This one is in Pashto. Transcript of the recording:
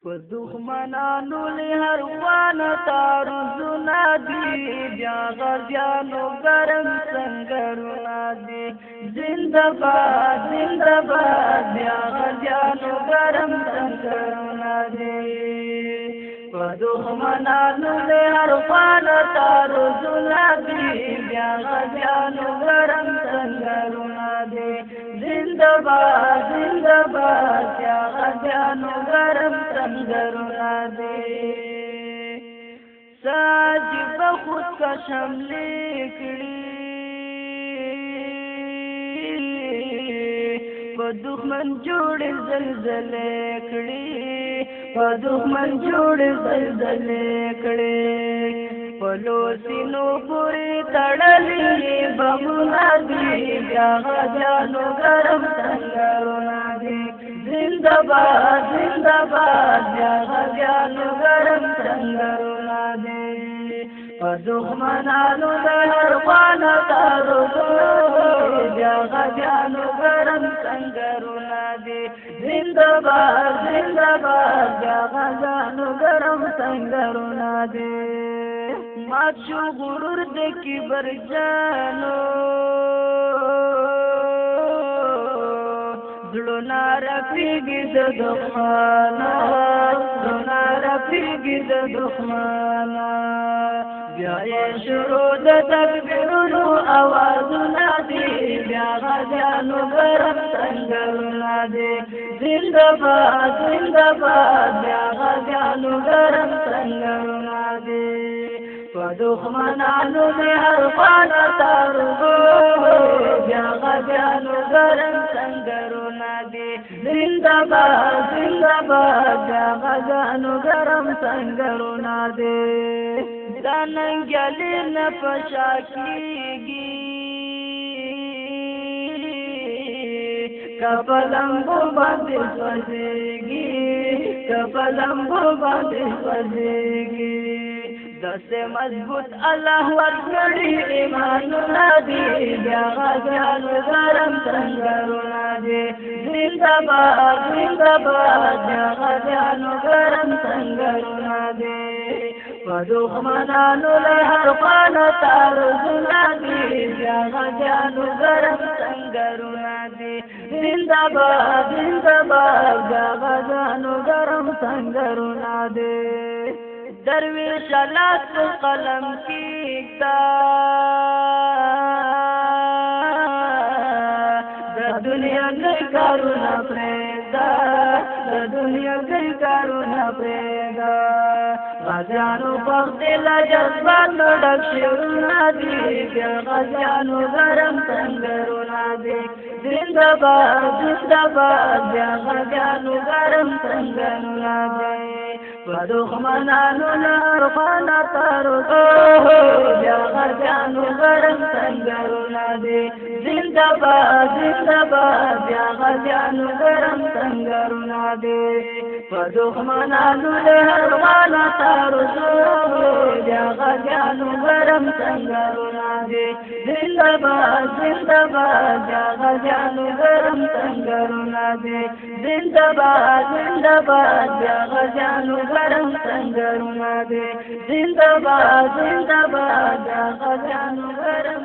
په دښمنانو له هر خوانه تعرضونه دي بیا غازیانو ګرم سنګرونه دي زنده باد زنده باد بیا غازیانو ګرم سنګرونه دي په دښمنانو له هر خوانه تعرضونه دي بیا غازیانو ګرم سنګرونه دي زنده باد بیا غازیانو ګرم سنګرونه دي ساجب خود کا شملې کړي په دښمن جوړې زلزلې کړي په دښمن جوړې زلزلې کړي په لوسینو پورې تړلې بمونه دي بیا غازیانو ګرم سنګرونه دي زنده باد بیا غازیانو ګرم سنګرونه دي په دښمنانو د هر خوانه تعرضونه بیا غازیانو ګرم سنګرونه دي زنده باد بیا غازیانو ګرم سنګرونه دي مات شو غرور د کبر جانو زړونه رپېږي د دښمنه زړونه رپېږي د دښمنه بیا یې شروع د تکبیرونو اوازونه دي بیا غازیانو ګرم سنګرونه دي زنده باد بیا غازیانو ګرم سنګرونه دي په دښمنانو د هر خوانه تعرضونه بیا غازیانو ګرم سنګرونه دي زنده باد بیا غازیانو ګرم سنګرونه دي دا ننګیالي نه په شا کېږي که په لمبو باندې سوځېږي که په لمبو باندې سوځېږي داسې مضبوط الله ورکړي ایمانونه دي بیا غازیانو ګرم سنګرونه دي زنده باد بیا غازیانو ګرم سنګرونه دي په دښمنانو له هر خوانه تعرضونه دي بیا غازیانو ګرم سنګرونه دي زنده باد بیا غازیانو ګرم سنګرونه دي درویش لاس قلم کیتا د دنیا کې کارونه پرېږده د دنیا کې کارونه پرېږده غازیانو په دل جذبات ډک شعرونه دي بیا غازیانو ګرم سنګرونه دي زنده باد بیا غازیانو ګرم سنګرونه دي په دښمنانو له هر خوانه تعرضونه بیا غازیانو ګرم سنګرونه دي زنده باد بیا غازیانو ګرم سنګرونه دي په دښمنانو له هر خوانه تعرضونه بیا غازیانو ګرم سنګرونه دي زنده باد بیا غازیانو ګرم سنګرونه دي زنده باد بیا غازیانو ګرم سنګرونه دي زنده باد بیا غازیانو ګرم